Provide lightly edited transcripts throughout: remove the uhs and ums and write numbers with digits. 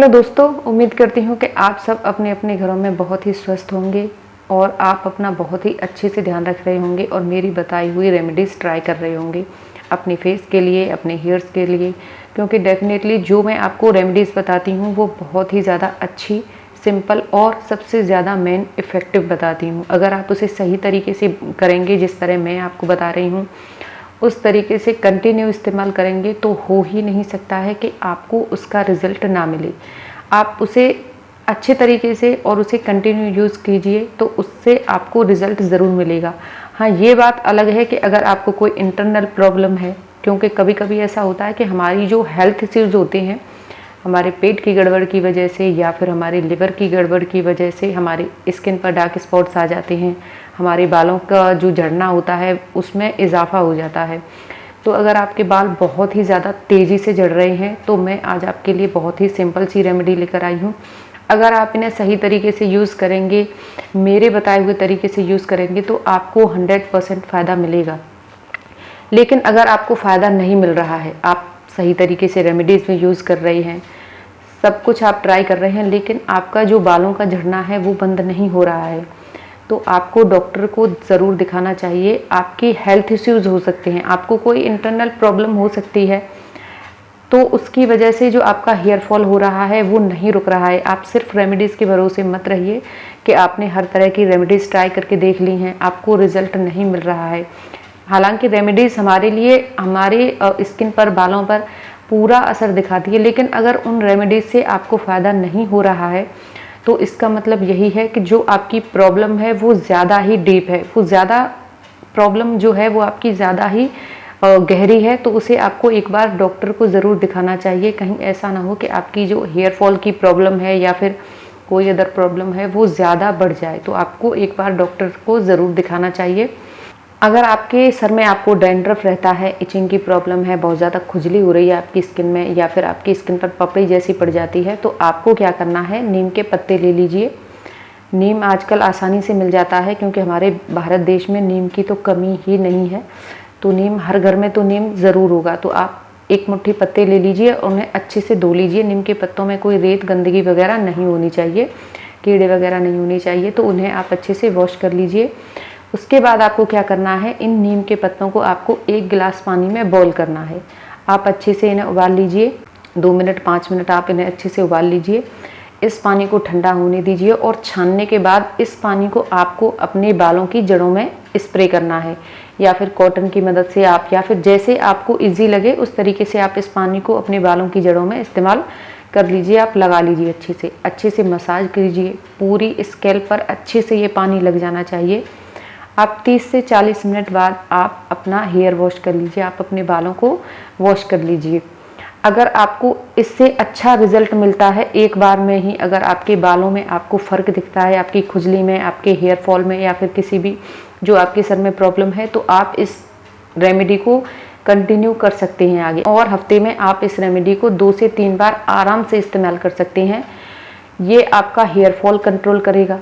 Hello दोस्तों, उम्मीद करती हूँ कि आप सब अपने अपने घरों में बहुत ही स्वस्थ होंगे और आप अपना बहुत ही अच्छे से ध्यान रख रहे होंगे और मेरी बताई हुई रेमेडीज़ ट्राई कर रहे होंगे अपने फेस के लिए, अपने हेयर्स के लिए। क्योंकि डेफिनेटली जो मैं आपको रेमेडीज़ बताती हूँ वो बहुत ही ज़्यादा अच्छी, सिंपल और सबसे ज़्यादा मेन इफ़ेक्टिव बताती हूँ। अगर आप उसे सही तरीके से करेंगे, जिस तरह मैं आपको बता रही हूँ उस तरीके से कंटिन्यू इस्तेमाल करेंगे, तो हो ही नहीं सकता है कि आपको उसका रिज़ल्ट ना मिले। आप उसे अच्छे तरीके से और उसे कंटिन्यू यूज़ कीजिए तो उससे आपको रिज़ल्ट ज़रूर मिलेगा। हाँ, ये बात अलग है कि अगर आपको कोई इंटरनल प्रॉब्लम है, क्योंकि कभी कभी ऐसा होता है कि हमारी जो हेल्थ इश्यूज़ होते हैं, हमारे पेट की गड़बड़ की वजह से या फिर हमारे लिवर की गड़बड़ की वजह से हमारी स्किन पर डार्क स्पॉट्स आ जाते हैं, हमारे बालों का जो झड़ना होता है उसमें इजाफा हो जाता है। तो अगर आपके बाल बहुत ही ज़्यादा तेज़ी से झड़ रहे हैं तो मैं आज आपके लिए बहुत ही सिंपल सी रेमेडी लेकर आई हूँ। अगर आप इन्हें सही तरीके से यूज़ करेंगे, मेरे बताए हुए तरीके से यूज़ करेंगे, तो आपको 100% फ़ायदा मिलेगा। लेकिन अगर आपको फ़ायदा नहीं मिल रहा है, आप सही तरीके से रेमेडीज़ में यूज़ कर रहे हैं, सब कुछ आप ट्राई कर रहे हैं, लेकिन आपका जो बालों का झड़ना है वो बंद नहीं हो रहा है, तो आपको डॉक्टर को ज़रूर दिखाना चाहिए। आपकी हेल्थ इश्यूज़ हो सकते हैं, आपको कोई इंटरनल प्रॉब्लम हो सकती है, तो उसकी वजह से जो आपका हेयर फॉल हो रहा है वो नहीं रुक रहा है। आप सिर्फ रेमेडीज़ के भरोसे मत रहिए कि आपने हर तरह की रेमेडीज़ ट्राई करके देख ली हैं, आपको रिज़ल्ट नहीं मिल रहा है। हालांकि रेमेडीज़ हमारे लिए हमारे स्किन पर, बालों पर पूरा असर दिखाती है, लेकिन अगर उन रेमेडीज़ से आपको फ़ायदा नहीं हो रहा है तो इसका मतलब यही है कि जो आपकी प्रॉब्लम है वो ज़्यादा ही डीप है, वो ज़्यादा प्रॉब्लम जो है वो आपकी ज़्यादा ही गहरी है। तो उसे आपको एक बार डॉक्टर को ज़रूर दिखाना चाहिए। कहीं ऐसा ना हो कि आपकी जो हेयर फॉल की प्रॉब्लम है या फिर कोई अदर प्रॉब्लम है वो ज़्यादा बढ़ जाए, तो आपको एक बार डॉक्टर को ज़रूर दिखाना चाहिए। अगर आपके सर में आपको डैंड्रफ रहता है, इचिंग की प्रॉब्लम है, बहुत ज़्यादा खुजली हो रही है आपकी स्किन में या फिर आपकी स्किन पर पपड़ी जैसी पड़ जाती है, तो आपको क्या करना है, नीम के पत्ते ले लीजिए। नीम आजकल आसानी से मिल जाता है क्योंकि हमारे भारत देश में नीम की तो कमी ही नहीं है, तो नीम हर घर में तो नीम ज़रूर होगा। तो आप एक मुट्ठी पत्ते ले लीजिए और उन्हें अच्छे से धो लीजिए। नीम के पत्तों में कोई रेत, गंदगी वगैरह नहीं होनी चाहिए, कीड़े वगैरह नहीं होने चाहिए, तो उन्हें आप अच्छे से वॉश कर लीजिए। उसके बाद आपको क्या करना है, इन नीम के पत्तों को आपको 1 गिलास पानी में बॉईल करना है। आप अच्छे से इन्हें उबाल लीजिए, 2 मिनट 5 मिनट आप इन्हें अच्छे से उबाल लीजिए। इस पानी को ठंडा होने दीजिए और छानने के बाद इस पानी को आपको अपने बालों की जड़ों में स्प्रे करना है, या फिर कॉटन की मदद से आप, या फिर जैसे आपको ईजी लगे उस तरीके से आप इस पानी को अपने बालों की जड़ों में इस्तेमाल कर लीजिए। आप लगा लीजिए, अच्छे से मसाज कीजिए, पूरी स्कैल्प पर अच्छे से ये पानी लग जाना चाहिए। आप 30 से 40 मिनट बाद आप अपना हेयर वॉश कर लीजिए, आप अपने बालों को वॉश कर लीजिए। अगर आपको इससे अच्छा रिजल्ट मिलता है एक बार में ही, अगर आपके बालों में आपको फ़र्क दिखता है, आपकी खुजली में, आपके हेयर फॉल में या फिर किसी भी जो आपके सर में प्रॉब्लम है, तो आप इस रेमेडी को कंटिन्यू कर सकते हैं आगे, और हफ्ते में आप इस रेमेडी को 2 से 3 बार आराम से इस्तेमाल कर सकते हैं। ये आपका हेयर फॉल कंट्रोल करेगा।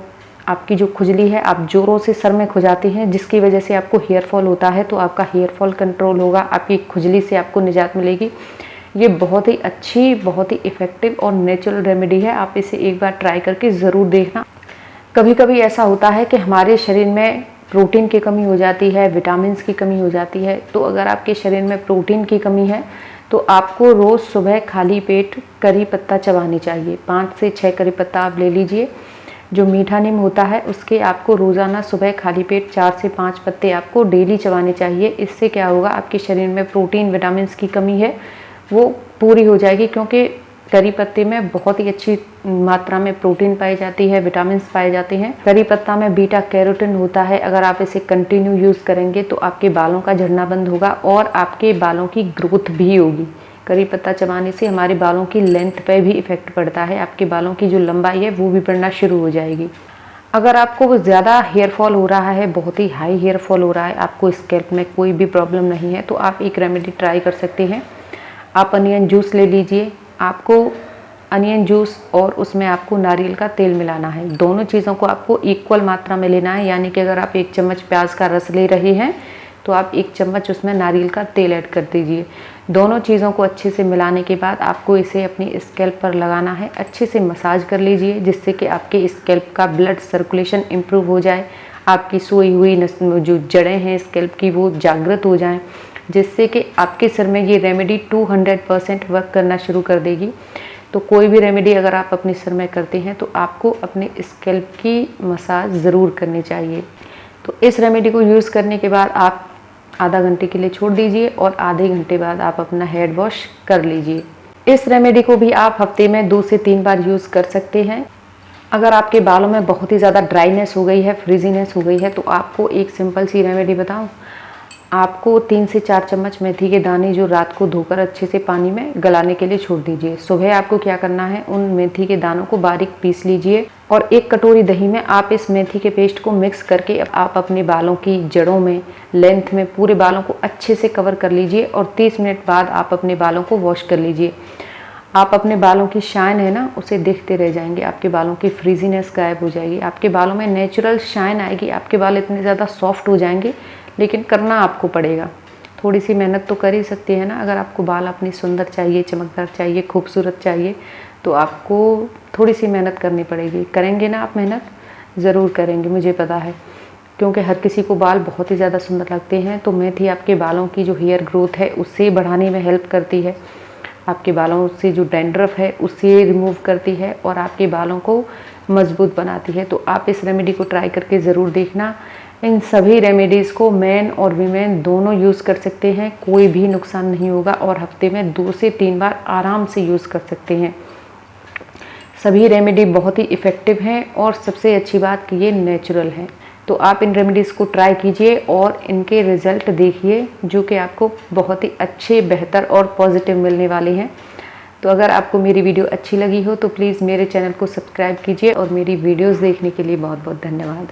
आपकी जो खुजली है, आप जोरों से सर में खुजाते हैं जिसकी वजह से आपको हेयर फॉल होता है, तो आपका हेयर फॉल कंट्रोल होगा, आपकी खुजली से आपको निजात मिलेगी। ये बहुत ही अच्छी, बहुत ही इफ़ेक्टिव और नेचुरल रेमेडी है। आप इसे एक बार ट्राई करके ज़रूर देखना। कभी कभी ऐसा होता है कि हमारे शरीर में प्रोटीन की कमी हो जाती है, विटामिन्स की कमी हो जाती है। तो अगर आपके शरीर में प्रोटीन की कमी है तो आपको रोज़ सुबह खाली पेट करी पत्ता चबानी चाहिए। 5 से 6 करी पत्ता आप ले लीजिए। जो मीठा नीम होता है उसके आपको रोज़ाना सुबह खाली पेट 4 से 5 पत्ते आपको डेली चबाने चाहिए। इससे क्या होगा, आपके शरीर में प्रोटीन, विटामिन्स की कमी है वो पूरी हो जाएगी, क्योंकि करी पत्ते में बहुत ही अच्छी मात्रा में प्रोटीन पाई जाती है, विटामिन्स पाए जाते हैं। करी पत्ता में बीटा कैरोटीन होता है। अगर आप इसे कंटिन्यू यूज़ करेंगे तो आपके बालों का झड़ना बंद होगा और आपके बालों की ग्रोथ भी होगी। करी पत्ता चबाने से हमारे बालों की लेंथ पे भी इफ़ेक्ट पड़ता है, आपके बालों की जो लंबाई है वो भी बढ़ना शुरू हो जाएगी। अगर आपको ज़्यादा हेयर फॉल हो रहा है, बहुत ही हाई हेयर फॉल हो रहा है, आपको स्कैल्प में कोई भी प्रॉब्लम नहीं है, तो आप एक रेमेडी ट्राई कर सकते हैं। आप अनियन जूस ले लीजिए। आपको अनियन जूस और उसमें आपको नारियल का तेल मिलाना है। दोनों चीज़ों को आपको इक्वल मात्रा में लेना है, यानी कि अगर आप 1 चम्मच प्याज का रस ले रहे हैं तो आप 1 चम्मच उसमें नारियल का तेल ऐड कर दीजिए। दोनों चीज़ों को अच्छे से मिलाने के बाद आपको इसे अपनी स्कैल्प पर लगाना है। अच्छे से मसाज कर लीजिए जिससे कि आपके स्कैल्प का ब्लड सर्कुलेशन इम्प्रूव हो जाए, आपकी सोई हुई जो जड़ें हैं स्कैल्प की वो जागृत हो जाएं, जिससे कि आपके सिर में ये रेमेडी 200% वर्क करना शुरू कर देगी। तो कोई भी रेमेडी अगर आप अपने सिर में करते हैं तो आपको अपने स्कैल्प की मसाज ज़रूर करनी चाहिए। तो इस रेमेडी को यूज़ करने के बाद आप आधा घंटे के लिए छोड़ दीजिए और आधे घंटे बाद आप अपना हेड वॉश कर लीजिए। इस रेमेडी को भी आप हफ्ते में 2 से 3 बार यूज़ कर सकते हैं। अगर आपके बालों में बहुत ही ज़्यादा ड्राइनेस हो गई है, फ्रीजीनेस हो गई है, तो आपको एक सिंपल सी रेमेडी बताऊं। आपको 3 से 4 चम्मच मेथी के दाने जो रात को धोकर अच्छे से पानी में गलाने के लिए छोड़ दीजिए। सुबह आपको क्या करना है, उन मेथी के दानों को बारीक पीस लीजिए और 1 कटोरी दही में आप इस मेथी के पेस्ट को मिक्स करके आप अपने बालों की जड़ों में, लेंथ में, पूरे बालों को अच्छे से कवर कर लीजिए और 30 मिनट बाद आप अपने बालों को वॉश कर लीजिए। आप अपने बालों की शाइन है ना, उसे देखते रह जाएंगे। आपके बालों की फ्रीजीनेस गायब हो जाएगी, आपके बालों में नेचुरल शाइन आएगी, आपके बाल इतने ज़्यादा सॉफ्ट हो जाएंगे। लेकिन करना आपको पड़ेगा, थोड़ी सी मेहनत तो कर ही सकती है ना। अगर आपको बाल अपनी सुंदर चाहिए, चमकदार चाहिए, खूबसूरत चाहिए, तो आपको थोड़ी सी मेहनत करनी पड़ेगी। करेंगे ना आप मेहनत? ज़रूर करेंगे, मुझे पता है, क्योंकि हर किसी को बाल बहुत ही ज़्यादा सुंदर लगते हैं। तो मेथी आपके बालों की जो हेयर ग्रोथ है उसे बढ़ाने में हेल्प करती है, आपके बालों से जो डैंड्रफ है उसे रिमूव करती है और आपके बालों को मजबूत बनाती है। तो आप इस रेमेडी को ट्राई करके ज़रूर देखना। इन सभी रेमेडीज़ को मेन और वीमेन दोनों यूज़ कर सकते हैं, कोई भी नुकसान नहीं होगा और हफ्ते में 2 से 3 बार आराम से यूज़ कर सकते हैं। सभी रेमेडी बहुत ही इफ़ेक्टिव हैं और सबसे अच्छी बात कि ये नेचुरल हैं। तो आप इन रेमेडीज़ को ट्राई कीजिए और इनके रिज़ल्ट देखिए, जो कि आपको बहुत ही अच्छे, बेहतर और पॉजिटिव मिलने वाले हैं। तो अगर आपको मेरी वीडियो अच्छी लगी हो तो प्लीज़ मेरे चैनल को सब्सक्राइब कीजिए और मेरी वीडियोस देखने के लिए बहुत बहुत धन्यवाद।